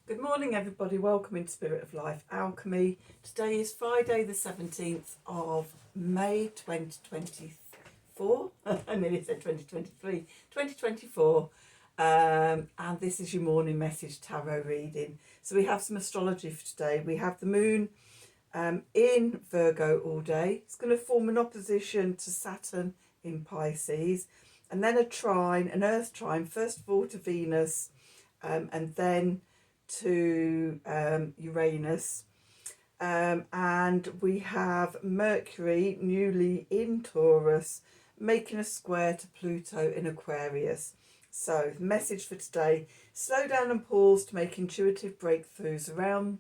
Good morning everybody, welcome into Spirit of Life Alchemy. Today is Friday the 17th of May 2024, I nearly said 2023, 2024, and this is your morning message tarot reading. So we have some astrology for today. We have the moon in Virgo all day. It's going to form an opposition to Saturn in Pisces, and then a trine, an earth trine, first of all to Venus, and then to Uranus, and we have Mercury newly in Taurus making a square to Pluto in Aquarius. So the message for today: slow down and pause to make intuitive breakthroughs around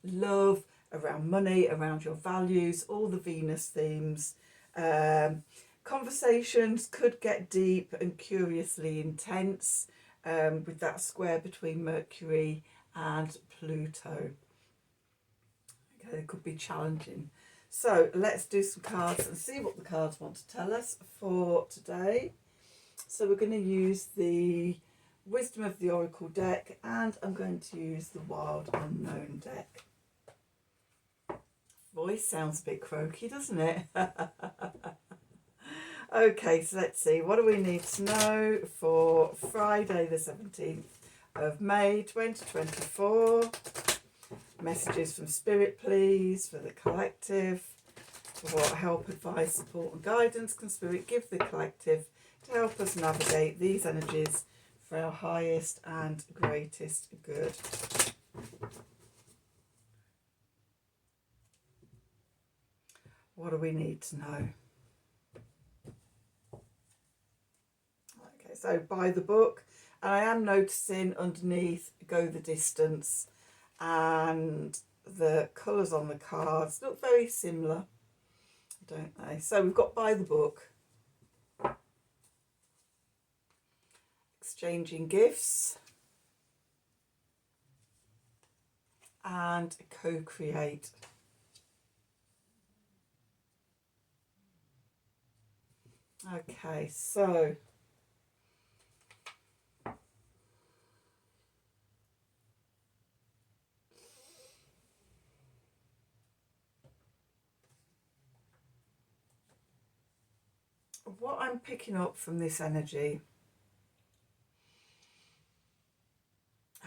love, around money, around your values, all the Venus themes. Conversations could get deep and curiously intense with that square between Mercury and Pluto. Okay, it could be challenging. So let's do some cards and see what the cards want to tell us for today. So we're going to use the Wisdom of the Oracle deck, and I'm going to use the Wild Unknown deck. Voice sounds a bit croaky, doesn't it? Okay, so let's see. What do we need to know for Friday the 17th of May 2024? Messages from Spirit, please, for the collective. What help, advice, support and guidance can Spirit give the collective to help us navigate these energies for our highest and greatest good? What do we need to know? Okay, so by the book, and I am noticing underneath go the distance, and the colours on the cards look very similar, don't they? So we've got by the book, exchanging gifts, and co-create. Okay, so what I'm picking up from this energy,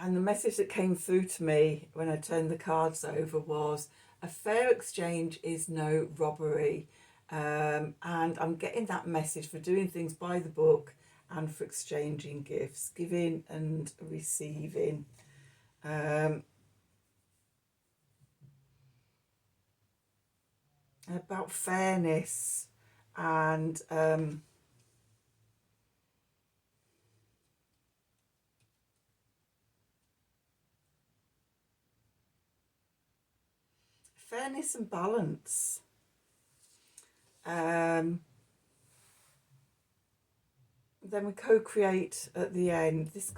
and the message that came through to me when I turned the cards over, was a fair exchange is no robbery. And I'm getting that message for doing things by the book and for exchanging gifts, giving and receiving. About fairness and fairness and balance. Then we co-create at the end. This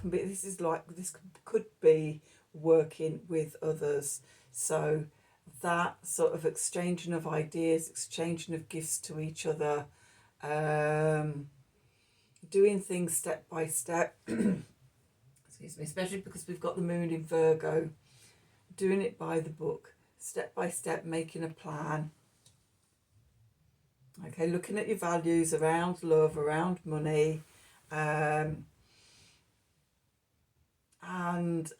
could be working with others. So that sort of exchanging of ideas, exchanging of gifts to each other, doing things step by step. Excuse me, especially because we've got the moon in Virgo, doing it by the book, step by step, making a plan. Okay, looking at your values around love, around money, and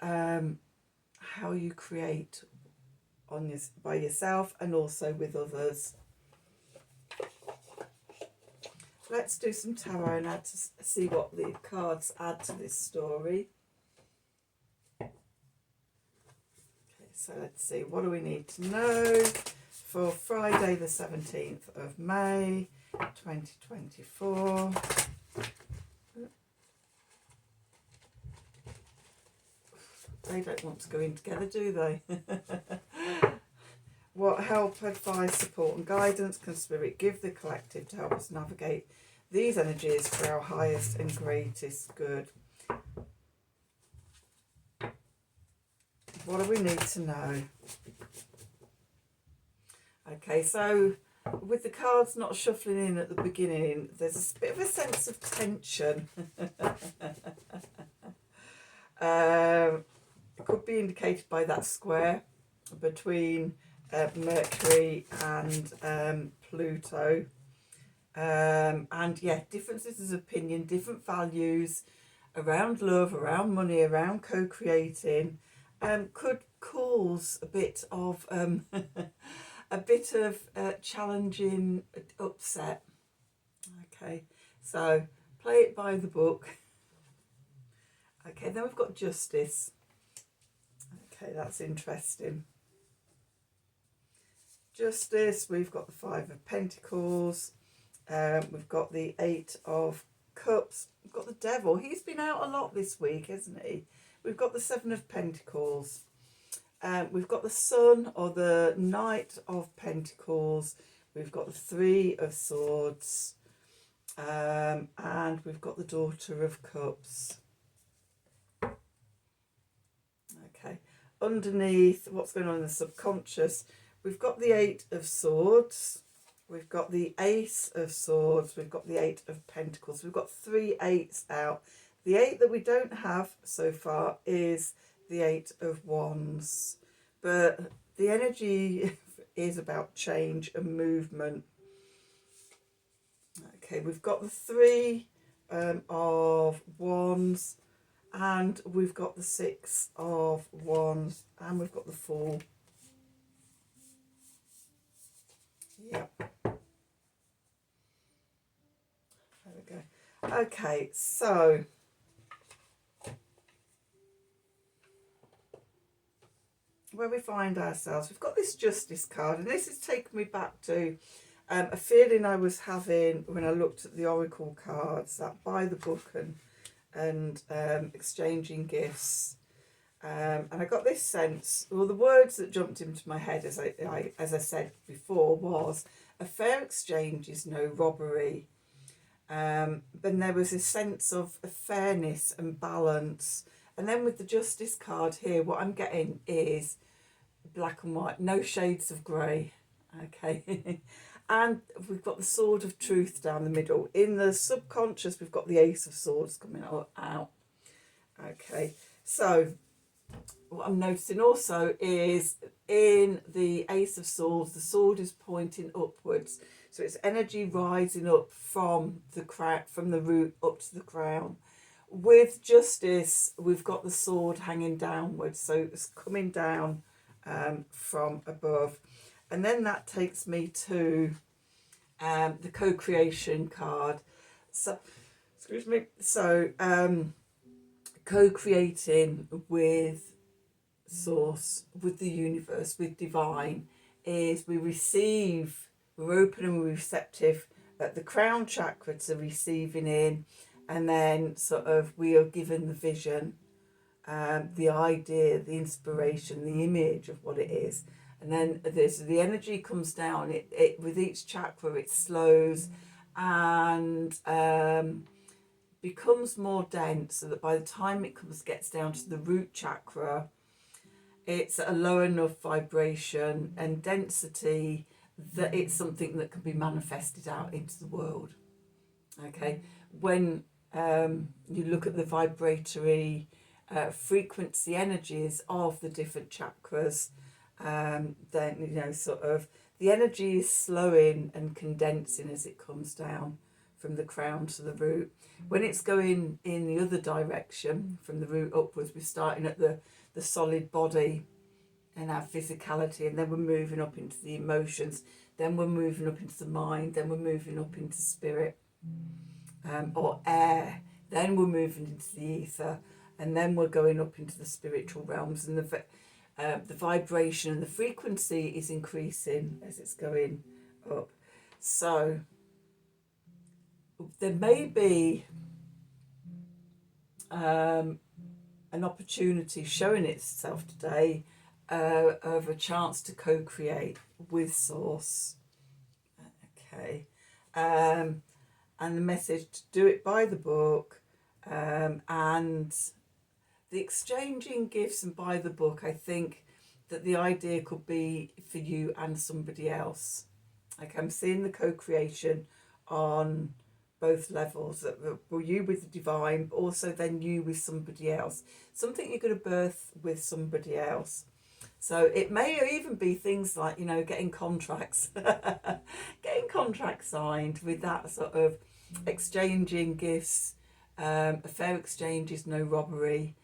how you create on this by yourself and also with others. Let's do some tarot and add to see what the cards add to this story. Okay, so let's see, what do we need to know for Friday the 17th of May 2024? They don't want to go in together, do they? What help, advice, support and guidance can Spirit give the collective to help us navigate these energies for our highest and greatest good? What do we need to know? Okay, so with the cards not shuffling in at the beginning, there's a bit of a sense of tension. It be indicated by that square between Mercury and Pluto. And yeah, differences of opinion, different values around love, around money, around co-creating, could cause a bit of a bit of challenging upset. Okay, so play it by the book. Okay, then we've got justice. Okay, that's interesting. Justice, we've got the Five of Pentacles, we've got the Eight of Cups, we've got the Devil. He's been out a lot this week, hasn't he? We've got the Seven of Pentacles, we've got the Sun or the Knight of Pentacles, we've got the Three of Swords, and we've got the Daughter of Cups. Okay, underneath, what's going on in the subconscious, we've got the Eight of Swords, we've got the Ace of Swords, we've got the Eight of Pentacles. We've got 3 eights out. The 8 that we don't have so far is the Eight of Wands. But the energy is about change and movement. Okay, we've got the 3 of Wands, and we've got the 6 of Wands, and we've got the Fool. Yep. There we go. Okay, so where we find ourselves, we've got this Justice card, and this has taken me back to a feeling I was having when I looked at the Oracle cards, that by the book and exchanging gifts. And I got this sense, well, the words that jumped into my head, as I said before, was a fair exchange is no robbery. But there was a sense of fairness and balance. And then with the Justice card here, what I'm getting is black and white, no shades of grey. Okay. And we've got the Sword of Truth down the middle. In the subconscious, we've got the Ace of Swords coming out. Okay. So what I'm noticing also is in the Ace of Swords, the sword is pointing upwards. So it's energy rising up from the root up to the crown. With Justice, we've got the sword hanging downwards. So it's coming down from above. And then that takes me to the co-creation card. So, excuse me. So co-creating with source, with the universe, with divine, is we're open and we're receptive at the crown chakra to receiving in, and then sort of we are given the vision, the idea, the inspiration, the image of what it is. And then the energy comes down, it with each chakra it slows and becomes more dense, so that by the time it gets down to the root chakra, it's at a low enough vibration and density that it's something that can be manifested out into the world. Okay, when you look at the vibratory frequency energies of the different chakras, then sort of the energy is slowing and condensing as it comes down from the crown to the root. When it's going in the other direction from the root upwards, we're starting at the solid body and our physicality, and then we're moving up into the emotions, then we're moving up into the mind, then we're moving up into spirit, or air, then we're moving into the ether, and then we're going up into the spiritual realms, and the vibration and the frequency is increasing as it's going up. So there may be an opportunity showing itself today of a chance to co-create with source. Okay. And the message to do it by the book, and the exchanging gifts and by the book, I think that the idea could be for you and somebody else. Like I'm seeing the co-creation on both levels, that were you with the divine, but also then you with somebody else, something you're going to birth with somebody else. So it may even be things like, you know, getting contracts, getting contracts signed with that sort of exchanging gifts. A fair exchange is no robbery.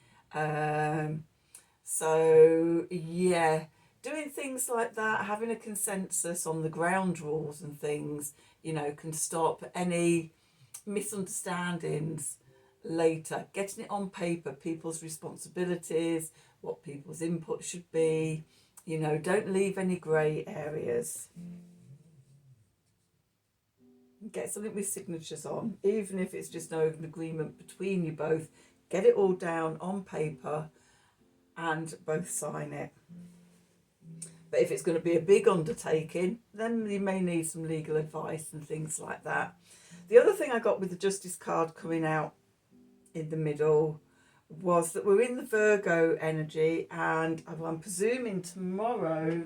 So yeah, doing things like that, having a consensus on the ground rules and things, you know, can stop any misunderstandings later. Getting it on paper, people's responsibilities, what people's input should be, you know, don't leave any grey areas. Get something with signatures on, even if it's just an agreement between you both. Get it all down on paper and both sign it. But if it's going to be a big undertaking, then you may need some legal advice and things like that. The other thing I got with the Justice card coming out in the middle was that we're in the Virgo energy, and I'm presuming tomorrow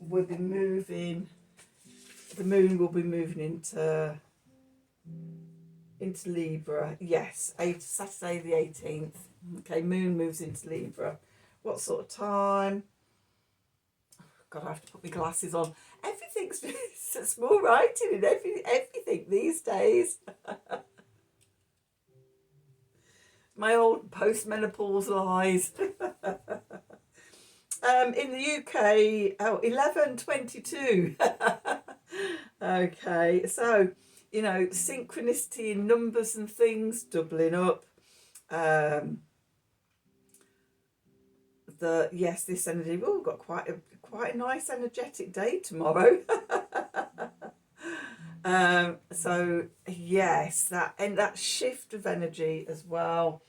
we'll be moving, the moon will be moving into Libra. Yes, Saturday the 18th. Okay, moon moves into Libra. What sort of time? God, I have to put my glasses on. Everything's small writing and everything these days. My old postmenopausal eyes. In the UK, 11:22. Okay, so, you know, synchronicity in numbers and things doubling up. Yes, this energy. Oh, we've got quite a nice energetic day tomorrow. So yes, that shift of energy as well,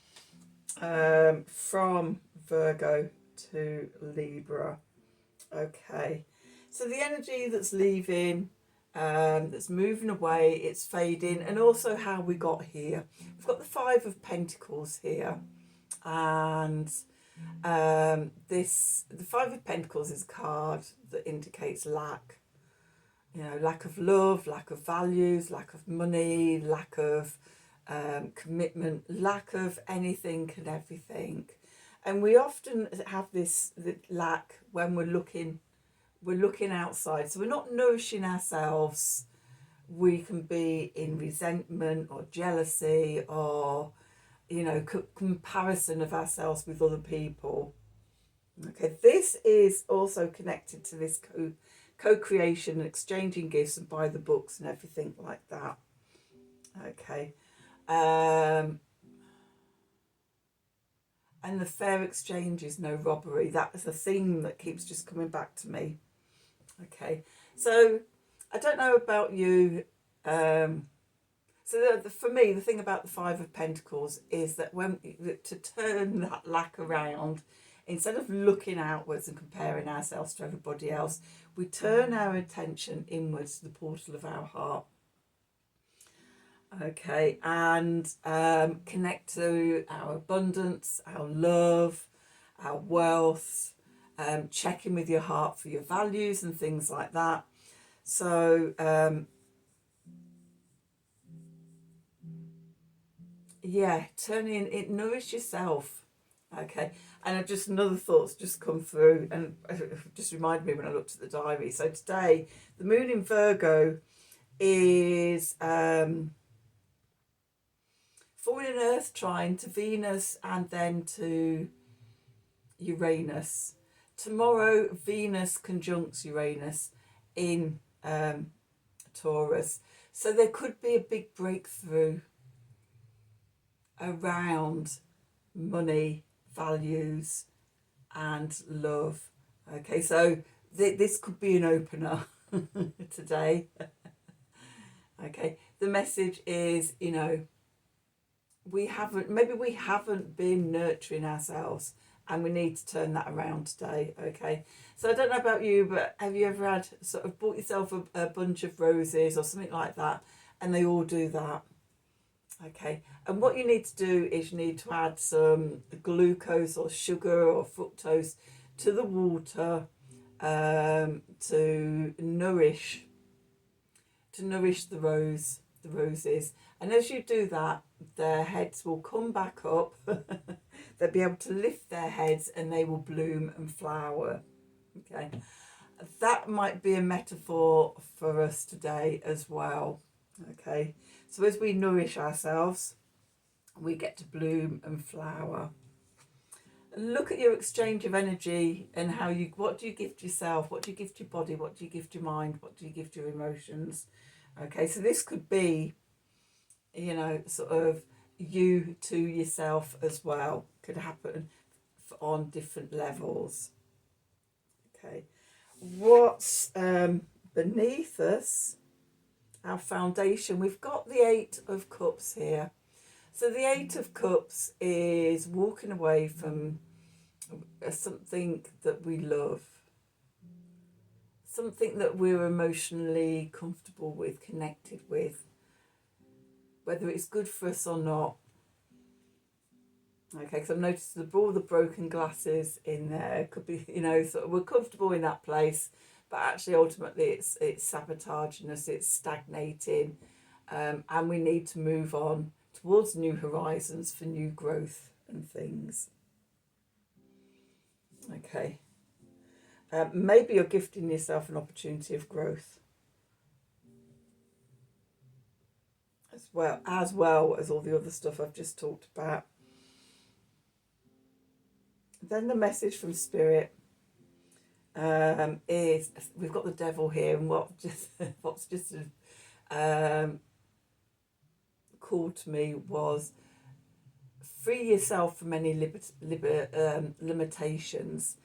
from Virgo to Libra. Okay, so the energy that's leaving, that's moving away, it's fading, and also how we got here. We've got the Five of Pentacles here, and the Five of Pentacles is a card that indicates lack. You know, lack of love, lack of values, lack of money, lack of commitment, lack of anything and everything. And we often have this lack when we're looking outside. So we're not nourishing ourselves. We can be in resentment or jealousy or, you know, comparison of ourselves with other people. Okay, this is also connected to this co-creation and exchanging gifts and buy the books and everything like that. Okay. And the fair exchange is no robbery. That is a theme that keeps just coming back to me. Okay, so I don't know about you. So for me, the thing about the Five of Pentacles is that to turn that lack around, instead of looking outwards and comparing ourselves to everybody else, we turn our attention inwards to the portal of our heart. Okay, and connect to our abundance, our love, our wealth, check in with your heart for your values and things like that. So, yeah, nourish yourself. Okay, and just another thought's just come through, and it just reminded me when I looked at the diary. So today, the moon in Virgo is falling in Earth trine to Venus and then to Uranus. Tomorrow, Venus conjuncts Uranus in Taurus. So there could be a big breakthrough around money, values and love. Okay, so this could be an opener today. Okay, the message is, you know, we haven't been nurturing ourselves, and we need to turn that around today. Okay, so I don't know about you, but have you ever had sort of bought yourself a bunch of roses or something like that, and they all do that? Okay, and what you need to do is you need to add some glucose or sugar or fructose to the water, to nourish the the roses. And as you do that, their heads will come back up. They'll be able to lift their heads and they will bloom and flower. Okay, that might be a metaphor for us today as well. Okay, so as we nourish ourselves, we get to bloom and flower. Look at your exchange of energy and how you, what do you gift yourself, what do you gift your body, what do you gift your mind, what do you gift your emotions. Okay, so this could be, you know, sort of you to yourself as well, could happen on different levels. Okay, what's beneath us, our foundation, we've got the Eight of Cups here. So the Eight of Cups is walking away from something that we love, something that we're emotionally comfortable with, connected with, whether it's good for us or not. Okay, because I've noticed all the broken glasses in there could be, you know, sort of we're comfortable in that place, but actually ultimately it's sabotaging us, it's stagnating, and we need to move on towards new horizons for new growth and things. Okay, maybe you're gifting yourself an opportunity of growth as well as all the other stuff I've just talked about. Then the message from Spirit is, we've got the devil here, and what's just called to me was free yourself from any limitations.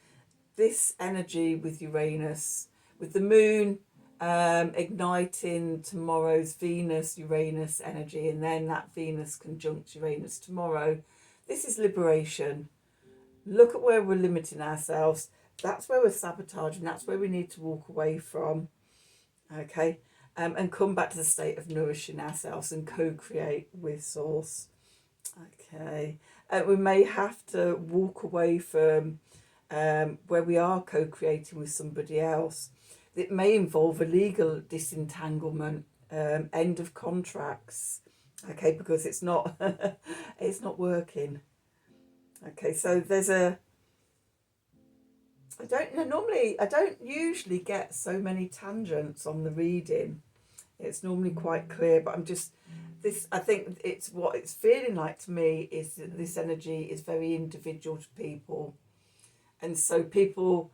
This energy with Uranus, with the moon igniting tomorrow's Venus-Uranus energy, and then that Venus conjunct Uranus tomorrow, this is liberation. Look at where we're limiting ourselves. That's where we're sabotaging. That's where we need to walk away from. Okay, and come back to the state of nourishing ourselves and co-create with Source. Okay, we may have to walk away from where we are co-creating with somebody else. It may involve a legal disentanglement, end of contracts. Okay, because it's not it's not working. Okay, so there's I don't know, normally I don't usually get so many tangents on the reading. It's normally quite clear, but I'm just, I think it's what it's feeling like to me is that this energy is very individual to people. And so people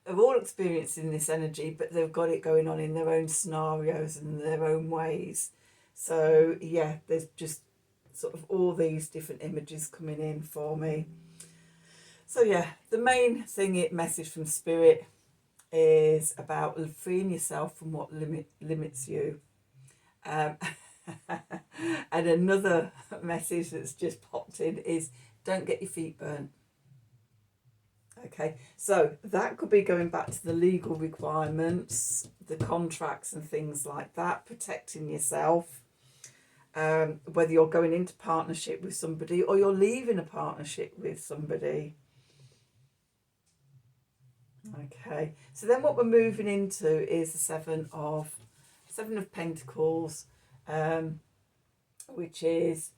are all experiencing this energy, but they've got it going on in their own scenarios and their own ways. So yeah, there's just sort of all these different images coming in for me. So yeah, the main message from Spirit is about freeing yourself from what limits you. And another message that's just popped in is don't get your feet burnt. Okay, so that could be going back to the legal requirements, the contracts and things like that, protecting yourself. Whether you're going into partnership with somebody or you're leaving a partnership with somebody. Okay, so then what we're moving into is the Seven of Pentacles, which is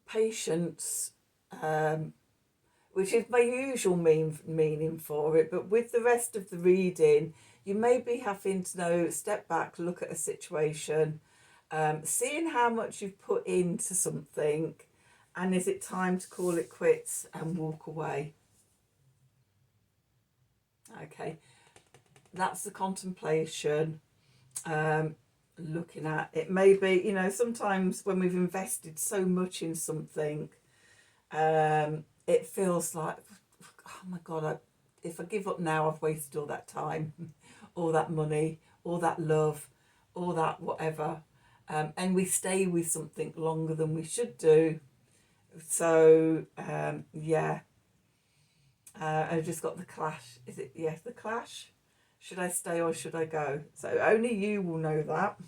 patience, which is my usual meaning for it, but with the rest of the reading, you may be having to step back, look at a situation, seeing how much you've put into something, and is it time to call it quits and walk away? Okay, that's the contemplation. Looking at it, maybe, sometimes when we've invested so much in something, it feels like, oh my God, if I give up now, I've wasted all that time, all that money, all that love, all that whatever, and we stay with something longer than we should do. So yeah, I've just got the clash. Is it, yes, the clash? Should I stay or should I go? So only you will know that.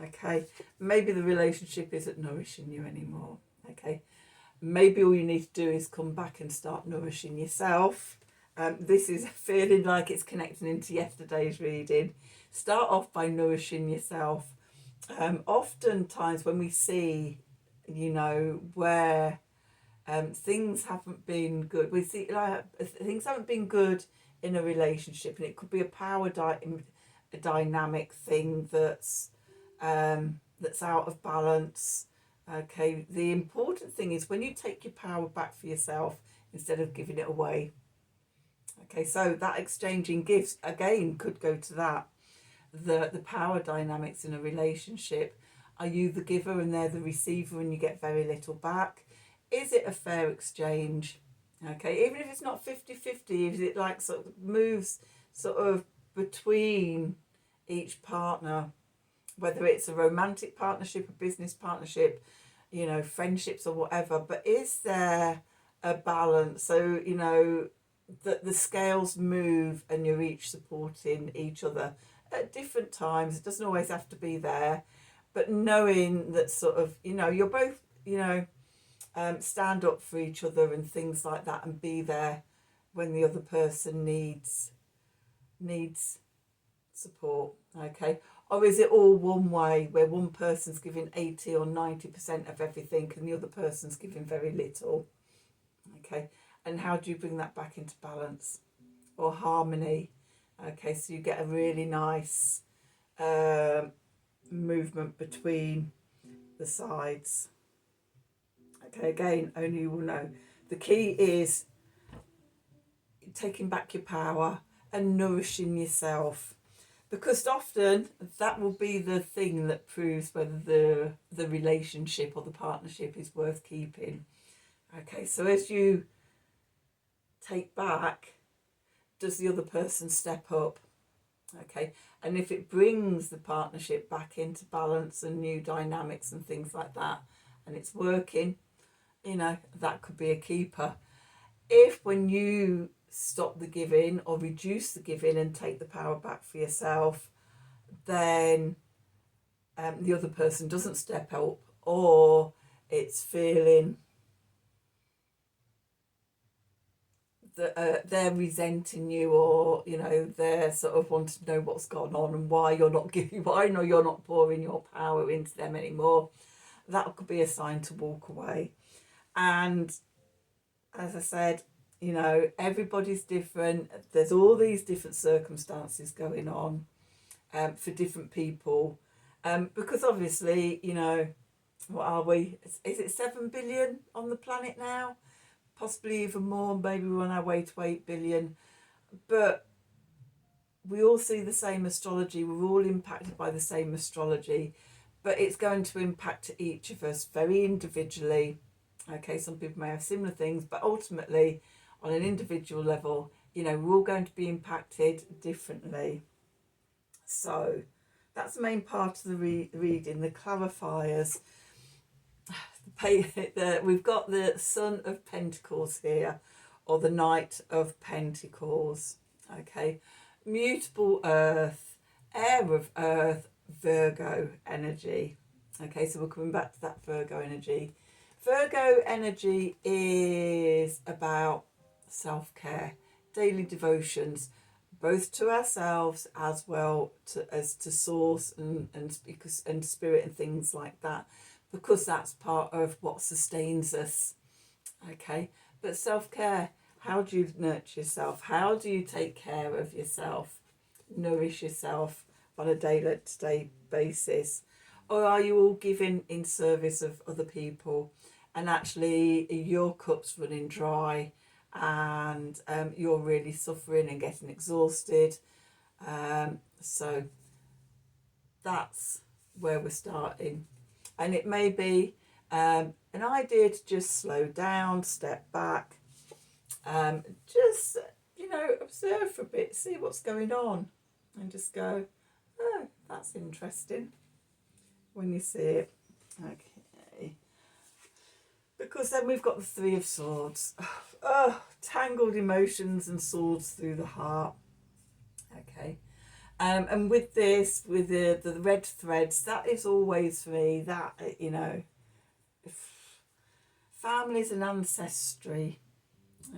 Okay, maybe the relationship isn't nourishing you anymore. Okay, maybe all you need to do is come back and start nourishing yourself, this is feeling like it's connecting into yesterday's reading. Start off by nourishing yourself. Oftentimes when we see, where things haven't been good, we see like things haven't been good in a relationship, and it could be a a dynamic thing that's out of balance. Okay, the important thing is when you take your power back for yourself instead of giving it away. Okay, so that exchanging gifts again could go to that. The power dynamics in a relationship. Are you the giver and they're the receiver and you get very little back? Is it a fair exchange? Okay, even if it's not 50-50, if it like sort of moves sort of between each partner, whether it's a romantic partnership, a business partnership, friendships or whatever, but is there a balance? So, that the scales move and you're each supporting each other at different times. It doesn't always have to be there, but knowing that sort of, you're both, stand up for each other and things like that, and be there when the other person needs support. Okay, or is it all one way where one person's giving 80 or 90% of everything and the other person's giving very little? Okay, and how do you bring that back into balance or harmony? Okay, so you get a really nice movement between the sides. Okay, again, only you will know. The key is taking back your power and nourishing yourself, because often that will be the thing that proves whether the relationship or the partnership is worth keeping. Okay, so as you take back, does the other person step up? Okay, and if it brings the partnership back into balance and new dynamics and things like that, and it's working, that could be a keeper. If when you stop the giving or reduce the giving and take the power back for yourself, then the other person doesn't step up, or it's feeling that they're resenting you, or they're sort of wanting to know what's gone on and why you're not pouring your power into them anymore, that could be a sign to walk away. And as I said, everybody's different. There's all these different circumstances going on for different people, because obviously, what are we? Is it 7 billion on the planet now? Possibly even more. Maybe we're on our way to 8 billion. But we all see the same astrology. We're all impacted by the same astrology, but it's going to impact each of us very individually. Okay, some people may have similar things, but ultimately, on an individual level, we're all going to be impacted differently. So that's the main part of the reading, the clarifiers. We've got the Son of Pentacles here, or the Knight of Pentacles. Okay, mutable earth, air of earth, Virgo energy. Okay, so we're coming back to that Virgo energy. Virgo energy is about self-care, daily devotions, both to ourselves as well as to source and spirit and things like that, because that's part of what sustains us. Okay, but self-care, how do you nurture yourself? How do you take care of yourself, nourish yourself on a day-to-day basis? Or are you all giving in service of other people, and actually your cup's running dry, and you're really suffering and getting exhausted? So that's where we're starting. And it may be an idea to just slow down, step back, just, observe for a bit, see what's going on, and just go, oh, that's interesting when you see it. Okay. Because then we've got the Three of Swords. Oh, tangled emotions and swords through the heart. Okay. And with this, with the red threads, that is always for me, that, families and ancestry.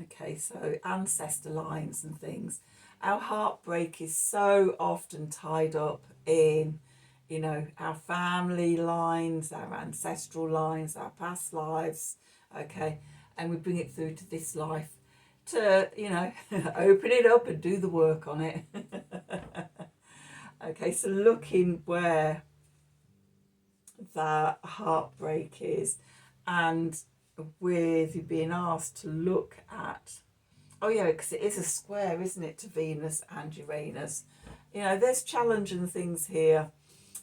Okay, so ancestor lines and things. Our heartbreak is so often tied up in, you know, our family lines, our ancestral lines, our past lives. Okay, and we bring it through to this life to, you know, open it up and do the work on it. Okay, so looking where that heartbreak is, and with you being asked to look at, oh yeah, because it is a square, isn't it, to Venus and Uranus. You know, there's challenging things here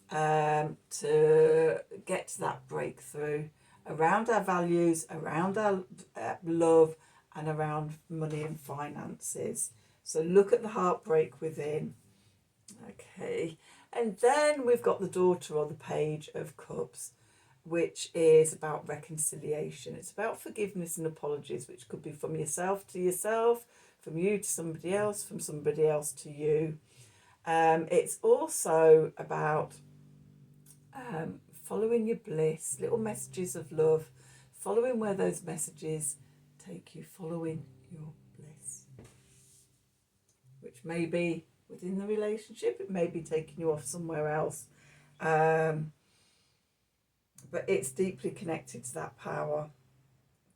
to get to that breakthrough around our values, around our love, and around money and finances. So look at the heartbreak within. Okay, and then we've got the daughter or the page of cups, which is about reconciliation. It's about forgiveness and apologies, which could be from yourself to yourself, from you to somebody else, from somebody else to you. It's also about following your bliss, little messages of love, following where those messages take you, following your bliss, which may be within the relationship, it may be taking you off somewhere else. But it's deeply connected to that power,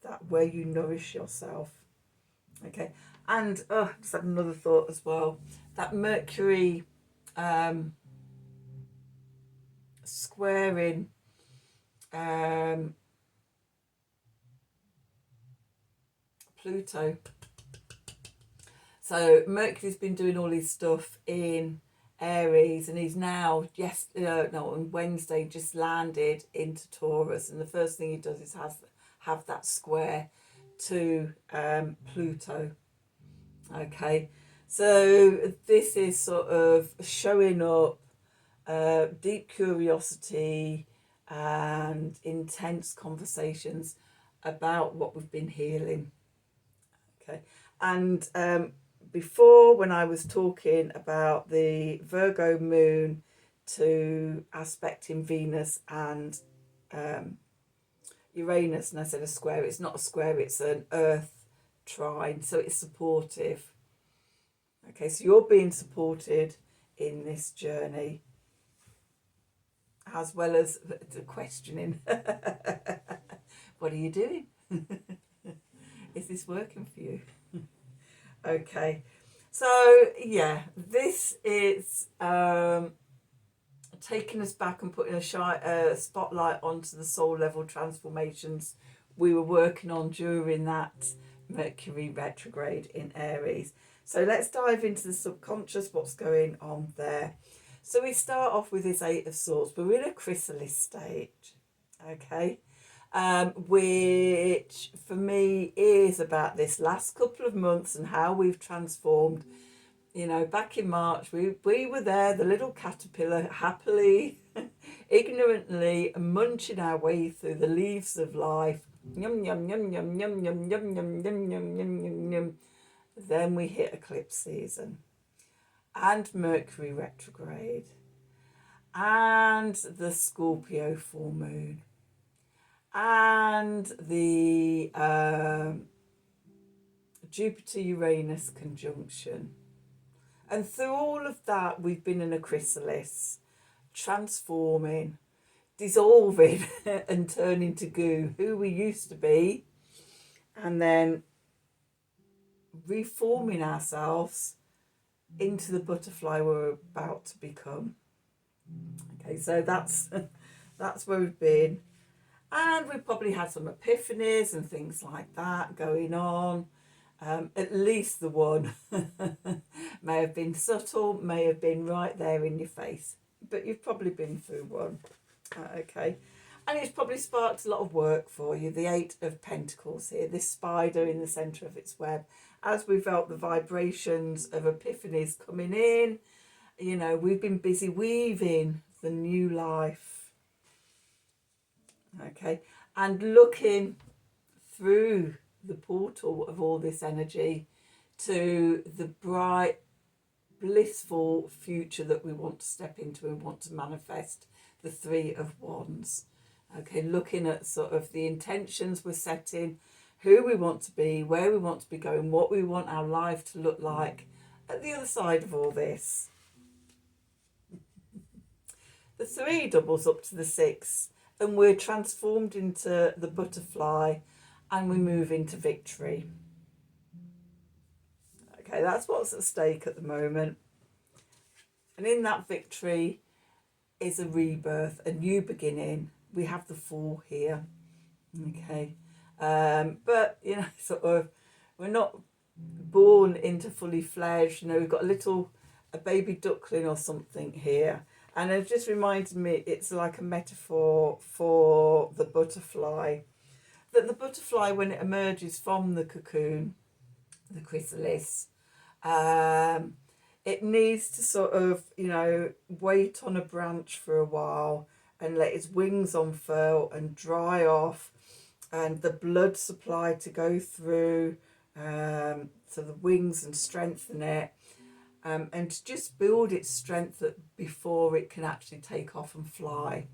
that where you nourish yourself. Okay, and just had another thought as well. That Mercury squaring Pluto. So Mercury's been doing all his stuff in Aries, and he's now on Wednesday just landed into Taurus, and the first thing he does is have that square to Pluto. Okay, so this is sort of showing up deep curiosity and intense conversations about what we've been healing. Okay, and before, when I was talking about the Virgo moon to aspecting Venus and Uranus, and I said a square, it's not a square, it's an earth trine, so it's supportive. Okay, so you're being supported in this journey, as well as the questioning. What are you doing? Is this working for you? Okay, so yeah, this is taking us back and putting a spotlight onto the soul level transformations we were working on during that Mercury retrograde in Aries. So let's dive into the subconscious, what's going on there. So we start off with this Eight of Swords. We're in a chrysalis stage, okay, which for me is about this last couple of months and how we've transformed. You know, back in March, we were there, the little caterpillar, happily, ignorantly munching our way through the leaves of life. Yum, yum, yum, yum, yum, yum, yum, yum, yum, yum, yum, yum, yum. Then we hit eclipse season and Mercury retrograde and the Scorpio full moon and the Jupiter-Uranus conjunction. And through all of that, we've been in a chrysalis, transforming, dissolving and turning to goo, who we used to be, and then reforming ourselves into the butterfly we're about to become. Okay, so that's where we've been. And we've probably had some epiphanies and things like that going on. At least the one may have been subtle, may have been right there in your face, but you've probably been through one. Okay, and it's probably sparked a lot of work for you. The Eight of Pentacles here, this spider in the centre of its web, as we felt the vibrations of epiphanies coming in, you know, we've been busy weaving the new life. Okay, and looking through the portal of all this energy to the bright, blissful future that we want to step into and want to manifest, the Three of Wands. Okay, looking at sort of the intentions we're setting, who we want to be, where we want to be going, what we want our life to look like at the other side of all this. The 3 doubles up to the 6, and we're transformed into the butterfly, and we move into victory. Okay, that's what's at stake at the moment. And in that victory is a rebirth, a new beginning. We have the 4 here. Okay. But, you know, sort of, we're not born into fully fledged, you know, we've got a baby duckling or something here. And it just reminded me, it's like a metaphor for the butterfly. That the butterfly, when it emerges from the cocoon, the chrysalis, it needs to sort of, you know, wait on a branch for a while and let its wings unfurl and dry off, and the blood supply to go through to the wings and strengthen it, and to just build its strength before it can actually take off and fly.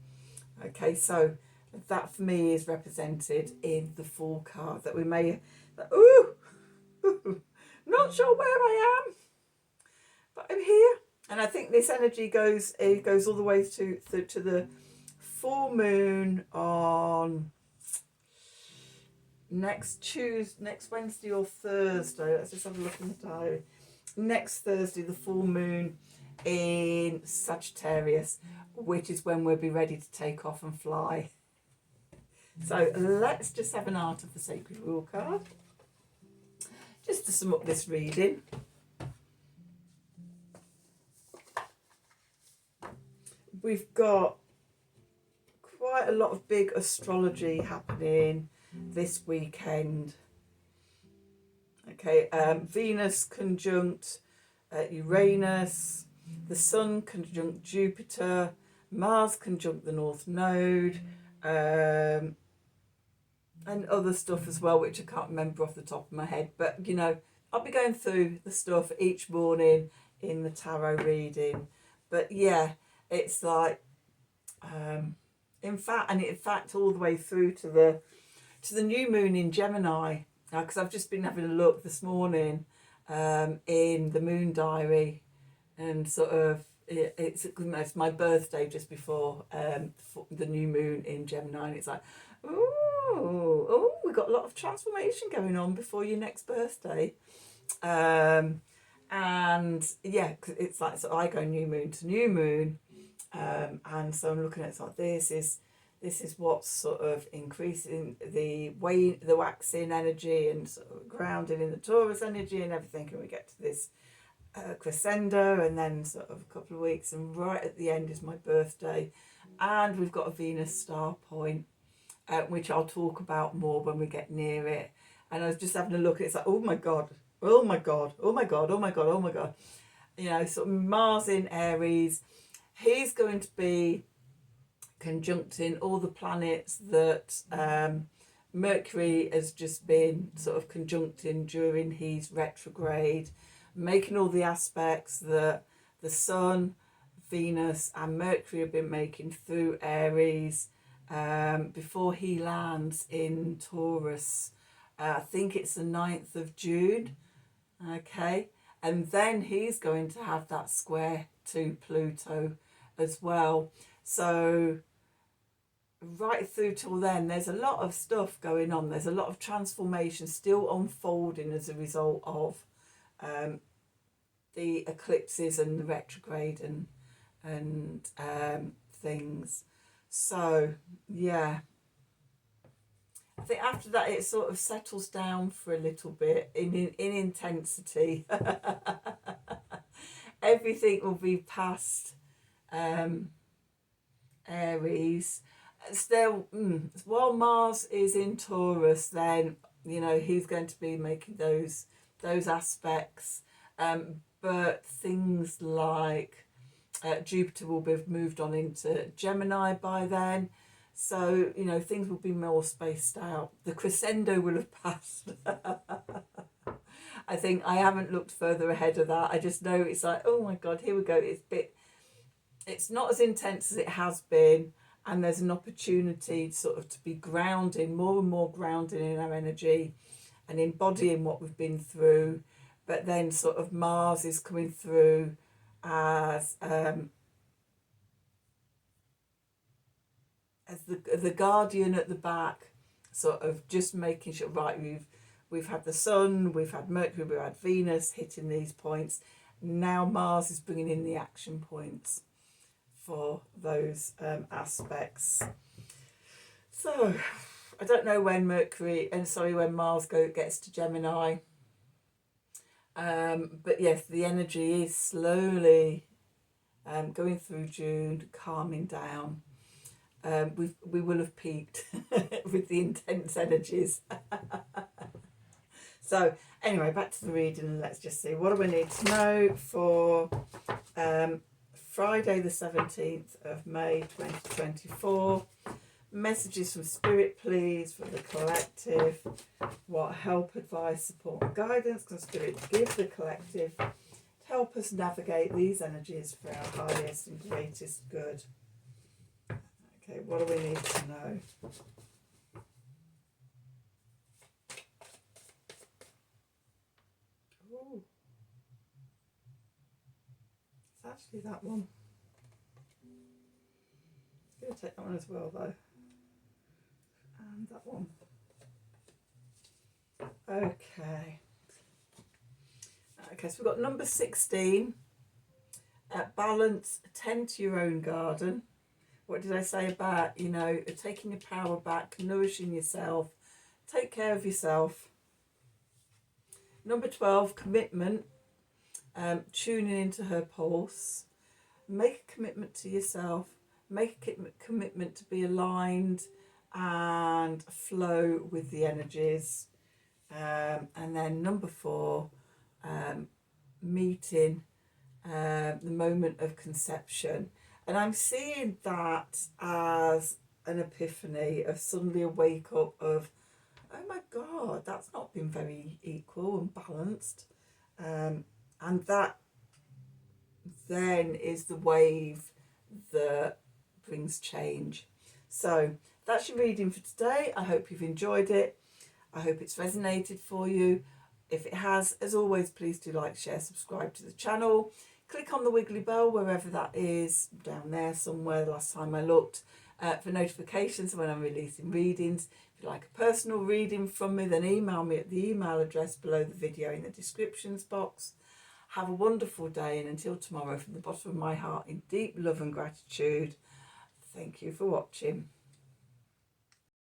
Okay, so that for me is represented in the Fool card, that we may, not sure where I am, but I'm here. And I think this energy goes all the way to the full moon on next Wednesday or Thursday. Let's just have a look in the diary. Next Thursday, the full moon in Sagittarius, which is when we'll be ready to take off and fly. So let's just have an Art of the Sacred Wheel card, just to sum up this reading. We've got quite a lot of big astrology happening this weekend. Okay, Venus conjunct Uranus, the Sun conjunct Jupiter, Mars conjunct the North Node, and other stuff as well, which I can't remember off the top of my head. But, you know, I'll be going through the stuff each morning in the tarot reading. But yeah, it's like, in fact, all the way through to the new moon in Gemini. Because I've just been having a look this morning in the moon diary, and sort of it's my birthday just before the new moon in Gemini, and it's like, oh, we've got a lot of transformation going on before your next birthday. And yeah, it's like, so I go new moon to new moon, and so I'm looking at it like this is what's sort of increasing the waxing energy and sort of grounding in the Taurus energy and everything, and we get to this crescendo, and then sort of a couple of weeks, and right at the end is my birthday, and we've got a Venus star point, which I'll talk about more when we get near it. And I was just having a look, it's like, oh my god, oh my god, oh my god, oh my god, oh my god, you know, sort of Mars in Aries, he's going to be conjuncting all the planets that Mercury has just been sort of conjuncting during his retrograde, making all the aspects that the Sun, Venus and Mercury have been making through Aries before he lands in Taurus. I think it's the 9th of June. Okay, and then he's going to have that square to Pluto as well. So right through till then, there's a lot of stuff going on. There's a lot of transformation still unfolding as a result of the eclipses and the retrograde and things. So yeah, I think after that it sort of settles down for a little bit in intensity. Everything will be past Aries. Still, while Mars is in Taurus, then, you know, he's going to be making those aspects. But things like Jupiter will be moved on into Gemini by then. So, you know, things will be more spaced out. The crescendo will have passed. I think I haven't looked further ahead of that. I just know it's like, oh my God, here we go. It's not as intense as it has been. and there's an opportunity sort of to be grounding, more and more grounding in our energy and embodying what we've been through. But then sort of Mars is coming through as the guardian at the back, sort of just making sure, right, we've had the Sun, we've had Mercury, we've had Venus hitting these points. Now Mars is bringing in the action points for those aspects. So I don't know when when Mars gets to Gemini. But yes, the energy is slowly going through June, calming down. We will have peaked with the intense energies. So anyway, back to the reading, and let's just see, what do we need to know for Friday the 17th of May 2024. Messages from Spirit, please, for the collective. What help, advice, support and guidance can Spirit give the collective to help us navigate these energies for our highest and greatest good? Okay, what do we need to know? Ooh. It's actually that one. I'm going to take that one as well, though. And that one. Okay. Okay, so we've got number 16. Balance, tend to your own garden. What did I say about, taking your power back, nourishing yourself, take care of yourself. Number 12, commitment, tuning into her pulse. Make a commitment to yourself, make a commitment to be aligned and flow with the energies. And then number 4, meeting the moment of conception. And I'm seeing that as an epiphany, of suddenly a wake up of, oh my God, that's not been very equal and balanced. And that then is the wave that brings change. So that's your reading for today. I hope you've enjoyed it. I hope it's resonated for you. If it has, as always, please do like, share, subscribe to the channel. Click on the wiggly bell, wherever that is, down there somewhere, last time I looked, for notifications when I'm releasing readings. If you'd like a personal reading from me, then email me at the email address below the video in the descriptions box. Have a wonderful day, and until tomorrow, from the bottom of my heart, in deep love and gratitude, thank you for watching.